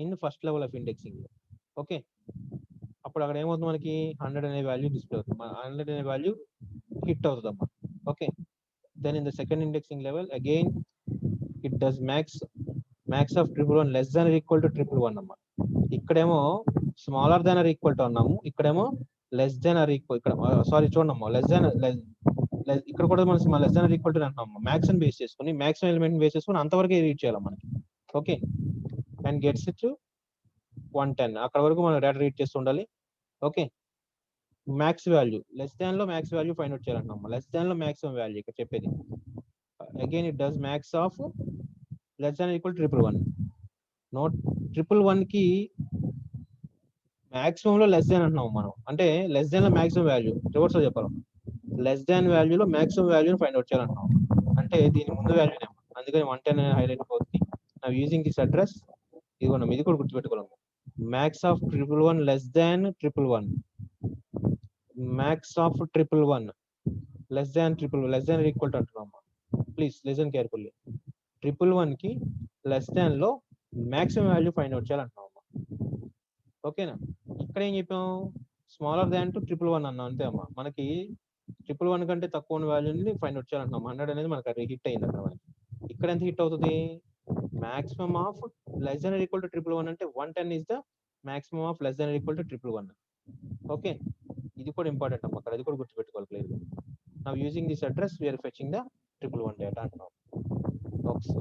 in first level of indexing. Okay, అప్పుడు అక్కడ ఏమవుతుంది, మనకి 100 అనే వాల్యూ డిస్ప్లే అవుతుంది. 100 అనే వాల్యూ హిట్ అవుతుంది అమ్మా. Okay, then in the second indexing level again it does max of 111 less than or equal to 111 అమ్మా. ఇక్కడేమో smaller than or equal to అన్నాము, ఇక్కడేమో లెస్ దాన్ ఆర్ ఈక్వల్, ఇక్కడ సారీ చూడండి అమ్మా, ఇక్కడ కూడా మనం less than or equal to అంటున్నాము. మ్యాక్స్ బేస్ చేసుకుని, మ్యాక్సిమం ఎలిమెంట్ బేస్ చేసుకుని అంతవరకు రీడ్ చేయాలి మనకి. ఓకే, అండ్ గెట్స్ ఇట్ 110, అక్కడ వరకు మనం డేటా రీడ్ చేస్తూ ఉండాలి. Okay, max value less than లో మ్యాక్స్ వాల్యూ ఫైండ్ అవుట్ చేయాలంటున్నాం. లెస్ దాన్ లో మాక్సిమం వాల్యూ ఇక్కడ చెప్పేది. Again it does max of less than equal 111. Note 111 కి మాక్సిమం లో లెస్ దాన్ అంటున్నాం మనం, అంటే లెస్ దాన్ లో మాక్సిమం వాల్యూ రివర్స్ లో చెప్పాలి. లెస్ దాన్ వాల్యూలో మాక్సిమం వాల్యూని ఫైండ్ అవుట్ చేయాలంటున్నాం, అంటే దీని ముందు వాల్యూ. అందుకని 110 హైలైట్ అవుతుంది. నా యూజింగ్ దిస్ అడ్రస్, ఇది కూడా గుర్తుపెట్టుకోవాలి. Max of 111 less than 111, max of 111 less than less than equal to అంటున్నామా. Please listen carefully. 111 కి లెస్ దాన్ లో మాక్సిమం వాల్యూ ఫైండ్ అవుట్ చేయాలంటున్నామా. ఓకేనా. ఇక్కడ ఏం చెప్పాం, స్మాలర్ దాన్ టు 111 అన్నాం అంతే అమ్మా. మనకి 111 కంటే తక్కువ ఉన్న వాల్యూని ఫైండ్ అవుట్ చేయాలంటున్నాం. 100 అనేది మనకి అది హిట్ అయింది అక్కడ మనకి. ఇక్కడ ఎంత హిట్ అవుతుంది, maximum of less than equal to 111 అంటే 110 is the maximum of less than equal to 111. Okay, ఇది కూడా ఇంపార్టెంట్ అమ్మా, అక్కడ అది కూడా గుర్తుపెట్టుకోవాలి clear. Now using this address we are fetching the 111 data అంటున్నాం.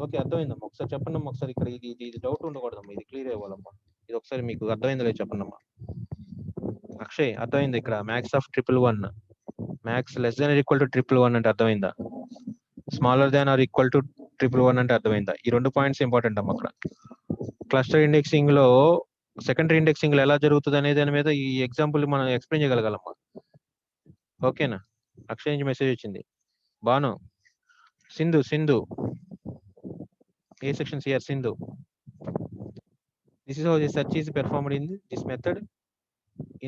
ఓకే, అర్థమైందమ్మా. ఒకసారి చెప్పండి అమ్మా, ఒకసారి ఇక్కడ ఇది డౌట్ ఉండకూడదమ్మా, ఇది క్లియర్ అవ్వాలమ్మా. ఇది ఒకసారి మీకు అర్థమైందో లేదు చెప్పండి అమ్మా. అక్షయ్ అర్థమైంది, ఇక్కడ max of 111 max less than equal to 111 అంటే అర్థమైందా, smaller than or equal to 111 అంటే అర్థమైందా. ఈ 2 పాయింట్స్ ఇంపార్టెంట్ అమ్మా. అక్కడ క్లస్టర్ ఇండెక్సింగ్ లో సెకండరీ ఇండెక్సింగ్ లో ఎలా జరుగుతుంది అనే దాని మీద ఈ ఎగ్జాంపుల్ మనం ఎక్స్ప్లెయిన్ చేయగలగాలమ్మా. ఓకేనా. అక్షయ్ నుంచి మెసేజ్ వచ్చింది. Banu, Sindhu A section CR Sindhu. This is how the search is performed in this method.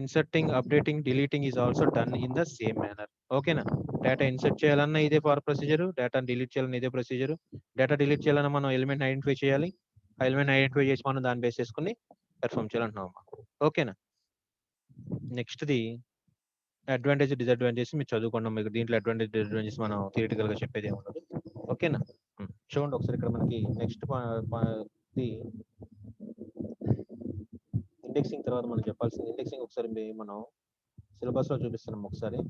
Inserting, updating, deleting is also done in the same manner. ఓకేనా. డేటా ఇన్సర్ట్ చేయాలన్నా ఇదే ప్రొసీజర్, డేటా డిలీట్ చేయాలన్నా ఇదే ప్రొసీజర్. డేటా డిలీట్ చేయాలన్నా మనం ఎలిమెంట్ ఐడెంటిఫై చేయాలి, ఆ ఎలిమెంట్ ఐడెంటిఫై చేసి మనం దాన్ని బేస్ చేసుకుని పెర్ఫార్మ్ చేయాలంటున్నాం. ఓకేనా. నెక్స్ట్ ది అడ్వాంటేజ్ డిసడ్వాంటేజెస్ మీరు చదువుకున్నాం. మీకు దీంట్లో అడ్వాంటేజ్ డిసడ్వాంటేజెస్ మనం థియరిటికల్ గా చెప్పేది ఏమి ఉండదు. ఓకేనా. చూడండి ఒకసారి ఇక్కడ మనకి నెక్స్ట్ ది ఇండెక్సింగ్ తర్వాత మనం చెప్పాల్సింది ఇండెక్సింగ్ ఒకసారి మనం సిలబస్ లో చూపిస్తున్నాం ఒకసారి.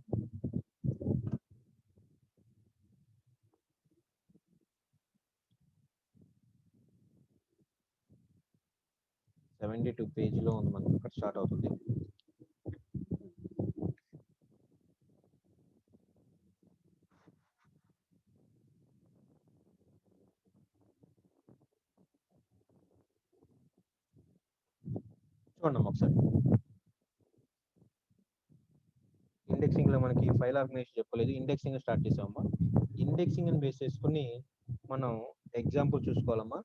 పేజీలో ఉంది మనకి, ఇక్కడ స్టార్ట్ అవుతుంది. చూడండి ఒకసారి. ఇండెక్సింగ్ లో మనకి ఫైల్ ఆర్గనైజేషన్ చెప్పలేదు, ఇండెక్సింగ్ స్టార్ట్ చేసామమ్మా. ఇండెక్సింగ్ అని బేస్ చేసుకుని మనం ఎగ్జాంపుల్ చూసుకోవాలమ్మా.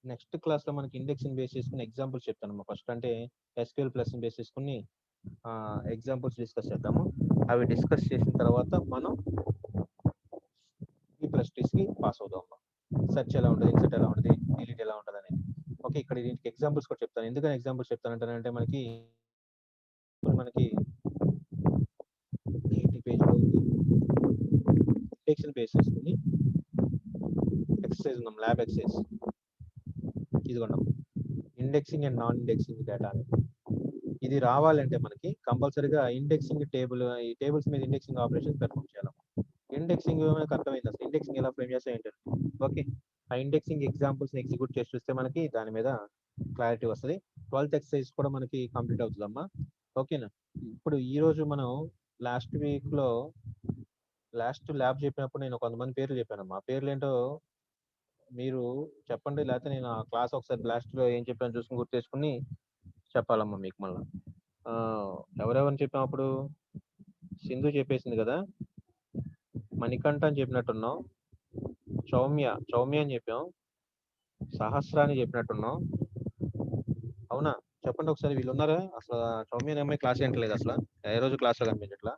నెక్స్ట్ క్లాస్ లో మనకి ఇండెక్సింగ్ బేస్ చేసుకుని ఎగ్జాంపుల్స్ చెప్తానమ్మా. ఫస్ట్ అంటే ఎస్క్యూఎల్ ప్లస్ బేస్ చేసుకుని ఎగ్జాంపుల్స్ డిస్కస్ చేద్దాము. అవి డిస్కస్ చేసిన తర్వాత మనం B++ కి పాస్ అవుదాం. సెర్చ్ ఎలా ఉంటుంది, ఇన్సర్ట్ ఎలా ఉంటుంది, డిలీట్ ఎలా ఉంటుంది అనేది. ఓకే, ఇక్కడ దీనికి ఎగ్జాంపుల్స్ కూడా చెప్తాను. ఎందుకని ఎగ్జాంపుల్స్ చెప్తానంటే మనకి 80 పేజ్లో ఇండెక్సింగ్ బేస్ చేసుకుని ఎక్సర్సైజ్ ఉన్నాం, ల్యాబ్ ఎక్సర్సైజ్. ఇదిగోండి, indexing and non indexing data అనేది. ఇది రావాలంటే మనకి కంపల్సరీగా ఇండెక్సింగ్ టేబుల్, ఈ టేబుల్స్ మీద ఇండెక్సింగ్ ఆపరేషన్ పెర్ఫామ్ చేయాలి. ఇండెక్సింగ్ మనకు అర్థమైంది అసలు ఇండెక్సింగ్ ఎలా ఫ్రేమ్ చేస్తే ఏంటంటే. ఓకే, ఆ ఇండెక్సింగ్ ఎగ్జాంపుల్స్ ఎగ్జిక్యూట్ చేసి చూస్తే మనకి దాని మీద క్లారిటీ వస్తుంది. 12th ఎక్సర్సైజ్ కూడా మనకి కంప్లీట్ అవుతుందమ్మా. ఓకేనా. ఇప్పుడు ఈ రోజు మనం లాస్ట్ వీక్ లో లాస్ట్ ల్యాబ్ చెప్పినప్పుడు నేను కొంతమంది పేర్లు చెప్పానమ్మా. ఆ పేర్లు ఏంటో మీరు చెప్పండి, లేకపోతే నేను ఆ క్లాస్ ఒకసారి లాస్ట్ లో ఏం చెప్పాను చూసుకుని గుర్తు చేసుకుని చెప్పాలమ్మా మీకు మళ్ళీ. ఎవరెవరిని చెప్పాం అప్పుడు, సింధు చెప్పేసింది కదా, మణికంఠ అని చెప్పినట్టున్నాం, చౌమ్య అని చెప్పాం, సహస్ర అని చెప్పినట్టున్నాం. అవునా, చెప్పండి ఒకసారి. వీళ్ళు ఉన్నారా అసలు? చౌమ్య అనే అమ్మాయి క్లాస్ ఏంటలేదు అసలు, ఏ రోజు క్లాస్ లో కనిపించట్లా.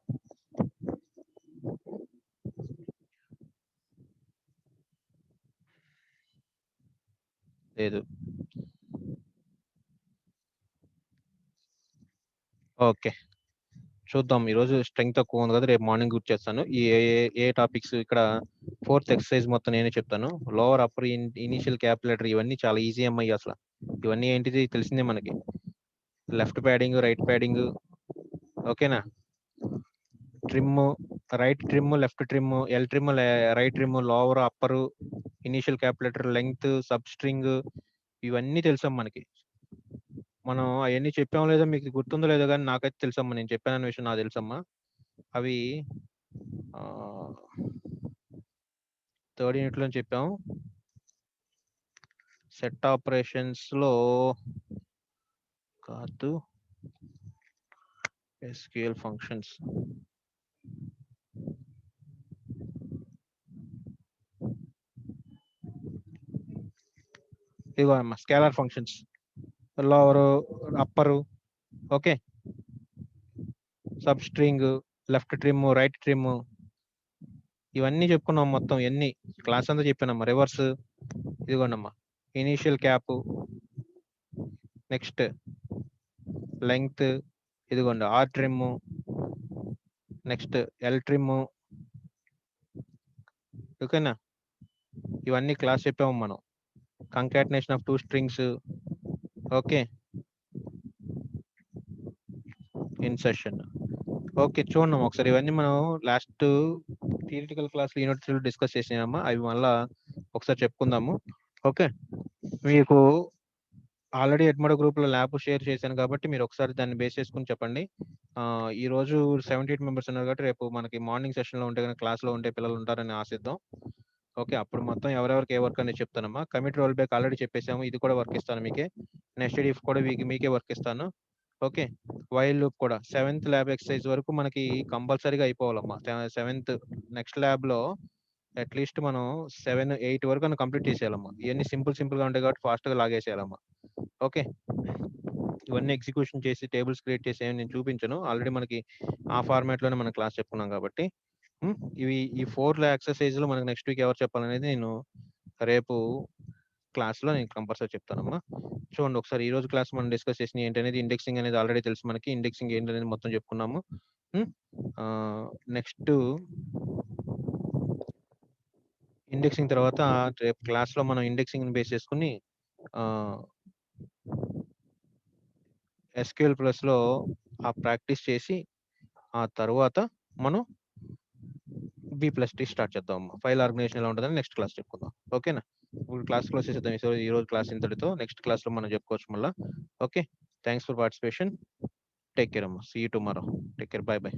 లేదు. ఓకే, చూద్దాం. ఈరోజు స్ట్రెంగ్త్ తక్కువ ఉంది కదా, రేపు మార్నింగ్ గుర్తు చేస్తాను. ఈ ఏ టాపిక్స్ ఇక్కడ 4th ఎక్సర్సైజ్ మొత్తం నేనే చెప్తాను. లోవర్ అప్పర్ ఇనిషియల్ క్యాపిలేటర్ ఇవన్నీ చాలా ఈజీ అమ్మాయి అసలు. ఇవన్నీ ఏంటిది తెలిసిందే మనకి, లెఫ్ట్ ప్యాడింగ్, రైట్ ప్యాడింగ్. ఓకేనా. Trim, right trim, left trim, L trim, right trim, lower upper initial capitalator, length, substring, ఇవన్నీ తెలుసమ్మా మనకి. మనం అవన్నీ చెప్పామో లేదో మీకు గుర్తుందో లేదో కానీ నాకైతే తెలుసమ్మా, నేను చెప్పానన్న విషయం నాకు తెలుసమ్మా. అవి 3rd యూనిట్ లో చెప్పాం. సెట్ ఆపరేషన్స్ లో కాదు, SQL ఫంక్షన్స్. ఇదిగో అమ్మా scalar functions. Lower, upper, okay, substring, left trim, right trim, ఇవన్నీ చెప్పుకున్నాం మొత్తం. ఎన్ని క్లాస్ అంతా చెప్పానమ్మా. రివర్స్ ఇదిగోండమ్మా, ఇనీషియల్ క్యాప్, నెక్స్ట్ లెంగ్త్, ఇదిగోండి R trim, next L trim, ఓకేనా. ఇవన్నీ క్లాస్ చెప్పాము మనం. Concatenation of 2 strings, okay, insertion. Okay, చూడండి ఒకసారి ఇవన్నీ మనం last theoretical class unit 3 discuss చేసినామా, అవి మళ్ళా ఒకసారి చెప్పుకుందాము. ఓకే, మీకు ఆల్రెడీ ఎడ్మోడో గ్రూప్ లో ల్యాబ్ షేర్ చేశాను కాబట్టి మీరు ఒకసారి దాన్ని బేస్ చేసుకుని చెప్పండి. ఈ రోజు 78 మెంబర్స్ ఉన్నారు కాబట్టి రేపు మనకి మార్నింగ్ సెషన్ లో ఉంటే కనుక క్లాస్ లో ఉండే పిల్లలు ఉంటారని ఆశిద్దాం. ఓకే, అప్పుడు మొత్తం ఎవరెవరికి ఏ వర్క్ అనేది చెప్తానమ్మా. కమిట్ రోల్ బ్యాక్ ఆల్రెడీ చెప్పేసాము, ఇది కూడా వర్క్ ఇస్తాను మీకే. నెక్స్ట్ ఇఫ్ కూడా మీకే వర్క్ ఇస్తాను. ఓకే, వైల్ లూప్ కూడా 7th ల్యాబ్ ఎక్సర్సైజ్ వరకు మనకి కంపల్సరీగా అయిపోవాలమ్మా. 7th నెక్స్ట్ ల్యాబ్ లో అట్లీస్ట్ మనం 7, 8 వరకు కంప్లీట్ చేసేయాలమ్మా. ఇవన్నీ సింపుల్ గా ఉంటాయి కాబట్టి ఫాస్ట్ గా లాగేసేయాలమ్మా. ఓకే, ఇవన్నీ ఎగ్జిక్యూషన్ చేసి టేబుల్స్ క్రియేట్ చేసి నేను చూపించను, ఆల్రెడీ మనకి ఆ ఫార్మాట్ లోనే మనం క్లాస్ చెప్పుకున్నాం కాబట్టి. ఈ 4 ఎక్సర్సైజ్ లో మనకి నెక్స్ట్ వీక్ ఎవరు చెప్పాలనేది నేను రేపు క్లాస్ లో నేను కంపల్సరీ చెప్తానమ్మా. చూడండి ఒకసారి ఈ రోజు క్లాస్ మనం డిస్కస్ చేసిన ఏంటనేది, ఇండెక్సింగ్ అనేది ఆల్రెడీ తెలుసు మనకి. ఇండెక్సింగ్ ఏంటనేది మొత్తం చెప్పుకున్నాము. నెక్స్ట్ ఇండెక్సింగ్ తర్వాత రేపు క్లాస్ లో మనం ఇండెక్సింగ్ బేస్ చేసుకుని ఎస్క్యూఎల్ ప్లస్ లో ఆ ప్రాక్టీస్ చేసి ఆ తర్వాత మనం B+T స్టార్ట్ చేద్దాం. ఫైల్ ఆర్గనైజేషన్ ఎలా ఉంటుందని నెక్స్ట్ క్లాస్ చెప్పుకుందాం. ఓకేనా, ఇప్పుడు క్లాస్ క్లోజ్ చేసేద్దాం. ఈ రోజు క్లాస్ ఇంతటితో. నెక్స్ట్ క్లాస్ లో మనం చెప్పుకోవచ్చు మళ్ళీ. Okay, thanks for participation. Take care అమ్మా. See you tomorrow. Take care. Bye by.